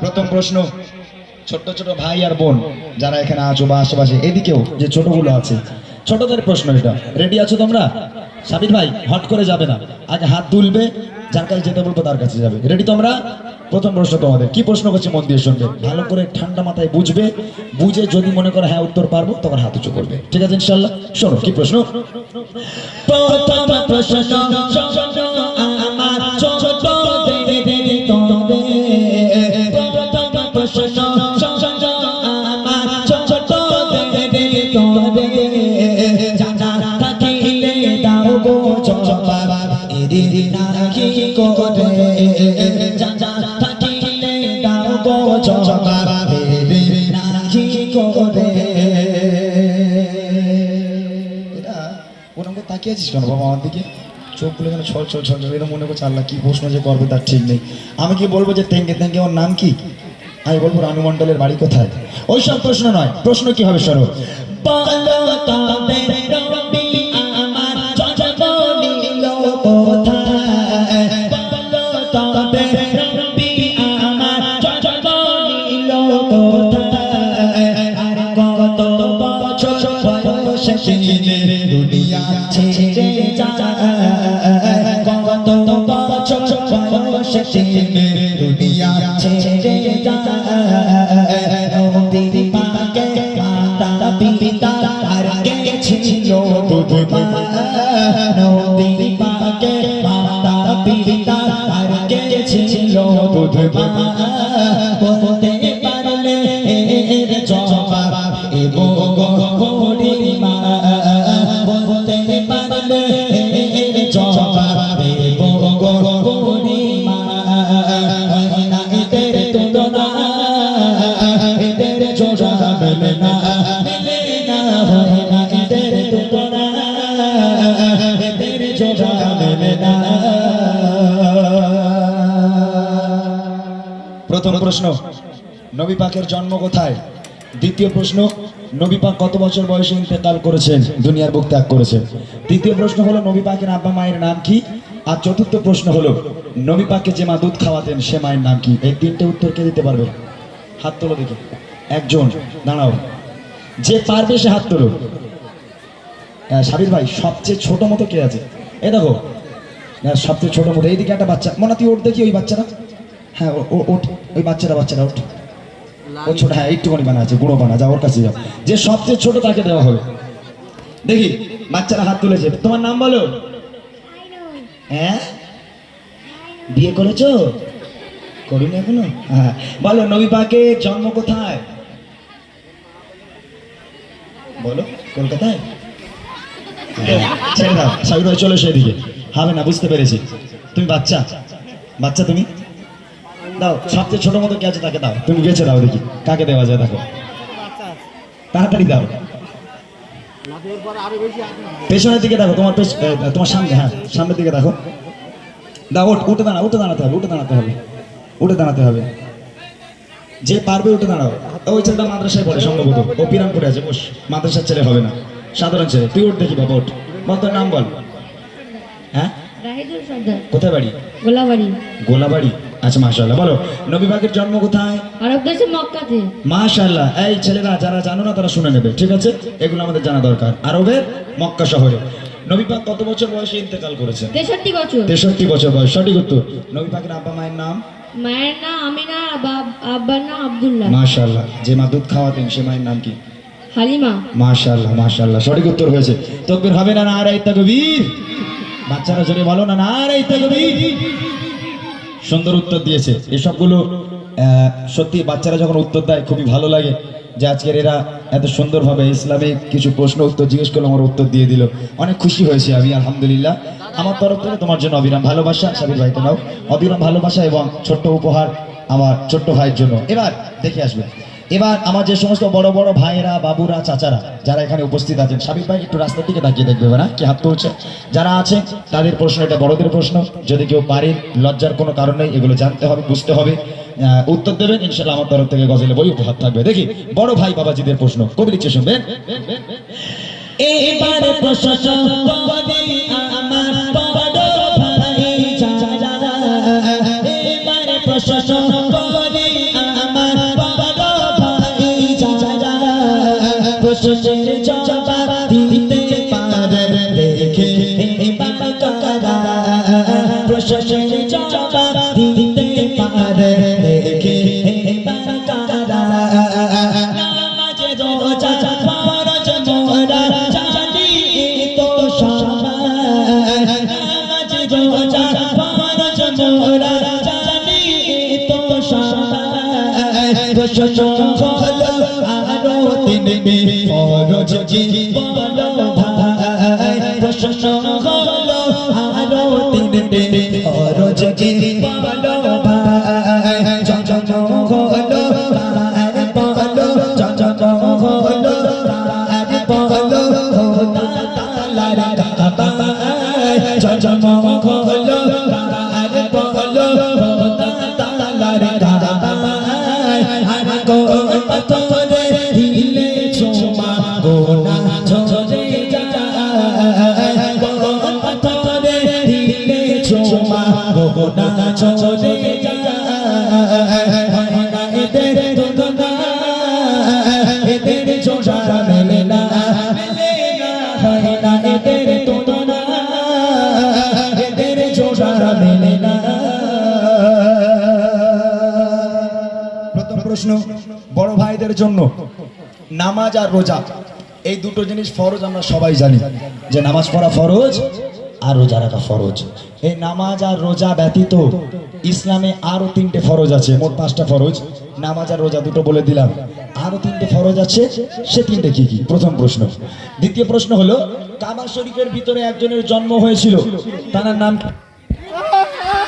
প্রথম প্রশ্ন, ছোট ছোট ভাই আর বোন যারা এখানে আছো বা আশেপাশে, এদিকেও যে ছোটগুলো আছে, ছোটদের প্রশ্ন এটা। রেডি আছো তোমরা? সাবির ভাই হট করে যাবে না, আগে হাত তুলবে, যার কাছে যেতে বলবো তার কাছে যাবে। রেডি তোমরা? প্রথম প্রশ্ন তোমাদের, কি প্রশ্ন করছে মন দিয়ে শুনবে, ভালো করে ঠান্ডা মাথায় বুঝবে, বুঝে যদি মনে করো হ্যাঁ উত্তর পারবো তখন হাত উঁচু করবে, ঠিক আছে ইনশাল্লাহ? শোনো কি প্রশ্ন। প্রথম প্রশ্ন, আমার ছোট তাকিয়েছিস কেন বাবা আমার দিকে? চোখগুলো যেন ছল ছল ছল ছল, মনে করছে আল্লাহ কি প্রশ্ন যে করবে তার ঠিক নেই। আমি কি বলবো যে তেঙ্গে তেঙ্গে ওর নাম কি? আমি বলবো রানু মণ্ডলের বাড়ি কোথায়? ওইসব প্রশ্ন নয়, প্রশ্ন কি হবে শোনো। দুনিয়া ছেড়ে দুনিয়া ছেড়ে নবীর পাকে মাতা পিতা আর কে ছিল নবীর পাকে মাতা পিতা আর কে ছিল বলতে পারলে এর জবাব এবো গরিমা, বলতে পারলে এর জবাব এবো গরিমা। এদের তুলনা এদের জোড়া মেলে না, মেলে না হয় না এদের তুলনা এদের জোড়া মেলে না। প্রথম প্রশ্ন, নবী পাকের জন্ম কোথায়? দ্বিতীয় প্রশ্ন, নবী পাক কত বছর বয়সে ইন্তেকাল করেছেন, দুনিয়ার বুক ত্যাগ করেছেন? তৃতীয় প্রশ্ন হলো নবী পাকের আব্বা মায়ের নাম কি? আর চতুর্থ প্রশ্ন হলো নবী পাককে যে মা দুধ খাওয়াতেন সে মায়ের নাম কি? এই তিনটে উত্তর কে দিতে পারবে? হাত তোলো দেখি। একজন, দাঁড়াও, যে পারবে সে হাত তোলো। সাবির ভাই সবচেয়ে ছোট মতো কে আছে? এ দেখো সবচেয়ে ছোট মতো, এইদিকে একটা বাচ্চা, মনে তুই ওঠ দেখি, ওই বাচ্চাটা, হ্যাঁ ওঠ, ওই বাচ্চাটা ওঠ, ও ছোট, হ্যাঁ একটুখানি বানা আছে, গুঁড়ো বানা, যা ওর কাছে যাও, যে সবচেয়ে ছোট তাকে দেওয়া হবে। দেখি বাচ্চারা হাত তুলেছে, তোমার নাম বলো। হ্যাঁ, বিয়ে করেছো? করিনি এখনো? হ্যাঁ, বলো নবী পাকের জন্ম কোথায়? বলো। কলকাতায়? ছেড়ে দাও, সাবির ভাই চলে সেদিকে, হবে না, বুঝতে পেরেছি। তুমি বাচ্চা, বাচ্চা তুমি দাও, সবচেয়ে ছোট মতো কে আছে তাকে দাও, তুমি বেছে দাও দেখি কাকে দেওয়া যায়, দেখো তাড়াতাড়ি দাও। পেছনের দিকে দেখো, তোমার সামনে, হ্যাঁ সামনের দিকে দেখো, দাও। উঠে দাঁড়াতে হবে, যে পারবে উঠে দাঁড়াও। ওই ছেলেটা মাদ্রাসায় পড়ে সম্ভবত, ও পিরামপুরে আছে, বস, মাদ্রাসার ছেলে হবে না, সাধারণ ছেলে। তুই উঠ দেখি বাবা, উঠ, বল তোর নাম বল। হ্যাঁ, কোথায় বাড়ি? গোলাবাড়ি। আচ্ছা মাশাআল্লাহ। বলো নবী পাকের জন্ম কোথায়? আরব দেশে মক্কাতে। মাশাআল্লাহ। এই ছেলেরা যারা জানো না তারা শুনে নেবে, ঠিক আছে? এগুলো আমাদের জানা দরকার। আরবের মক্কা শহরে নবী পাক কত বছর বয়সে ইন্তেকাল করেছেন? 63 বছর। 63 বছর বয়স, সঠিক উত্তর। নবী পাকের আব্বা মায়ের নাম? মায়ের নাম আমিনা, আব্বার নাম আব্দুল্লাহ। মাশাআল্লাহ। যে মা দুধ খাওয়াতেন সে মায়ের নাম কি? হালিমা। মাশাআল্লাহ মাশাআল্লাহ, সঠিক উত্তর হয়েছে। তাকবীর হবে না? নারে তাকবীর। বাচ্চারা জোরে বলো না, নারে তাকবীর। সুন্দর উত্তর দিয়েছে। এসবগুলো সত্যি বাচ্চারা যখন উত্তর দেয় খুবই ভালো লাগে যে আজকের এরা এত সুন্দরভাবে ইসলামিক কিছু প্রশ্ন উত্তর জিজ্ঞেস করলো, আমার উত্তর দিয়ে দিল। অনেক খুশি হয়েছে আমি, আলহামদুলিল্লাহ। আমার তরফ থেকে তোমার জন্য অবিরাম ভালোবাসা। সাবির ভাইকে নাও অবিরাম ভালোবাসা এবং ছোট্ট উপহার আমার ছোট্ট ভাইয়ের জন্য। এবার দেখে আসবে, এবার আমার যে সমস্ত বড় বড় ভাইয়েরা, বাবুরা, চাচারা যারা এখানে উপস্থিত আছেন, সাবির ভাই একটু রাস্তার দিকে তাকিয়ে দেখবে না কি হাত তুলছে। যারা আছে তাদের প্রশ্ন, এটা বড়দের প্রশ্ন। যদি কেউ পারে, লজ্জার কোনো কারণ নেই, এগুলো জানতে হবে, বুঝতে হবে, উত্তর দেবেন ইনশাআল্লাহ। আমার তরফ থেকে গজলে বই উপহার থাকবে। দেখি বড় ভাই বাবাজিদের প্রশ্ন, কবি লিখছে শুনবেন। এবারে প্রশ্ন কবি আমার বড় ভাই চাচারা, এবারে প্রশ্ন কবি আমার বড় ভাই চাচারা, প্রশ্নের জবাব দিতে পারে দেখে এবার কারা, প্রশ্নের জবাব দিতে পারে দেখে এবার কারা। নামাজে রোজা ফরজ মোরা জানি তো সবাই, নামাজে রোজা ফরজ মোরা জানি তো সবাই, প্রশ্ন হলো আরো তিনটি ফরজ কি বলো ভাই, প্রশ্ন হলো আরো তিনটি ফরজ কি বলো ভাই, জন্ম হলো কার বলো, জন্ম হলো কার বলো, খোদা তাআলার কাবায়, জন্ম হলো কার বলো, খোদা তাআলার কাবায়, আর কোন পাথরে দিলে ছোমা গোনাহ ঝরে যায়, কোন পাথরে দিলে ছোমা গোনাহ ঝরে যায়, হয় না এদের তুলনা, এদের জোড়া মেলে না, হয় না এদের তুলনা, এদের জোড়া মেলে না। প্রথম প্রশ্ন বড় ভাইদের জন্য। নামাজ আর রোজা এই দুটো জিনিস ফরজ, আমরা সবাই জানি যে নামাজ পড়া ফরজ আর রোজা রাখা ফরজ। এই নামাজ আর রোজা ব্যতীত ইসলামে আরো 3টে ফরজ আছে, মোট 5টা ফরজ। নামাজ আর রোজা দুটো বলে দিলাম, আরো 3টে ফরজ আছে, সে 3টে কি কি? প্রথম প্রশ্ন। দ্বিতীয় প্রশ্ন হলো কাবা শরীফের ভিতরে একজনের জন্ম হয়েছিল, তার নাম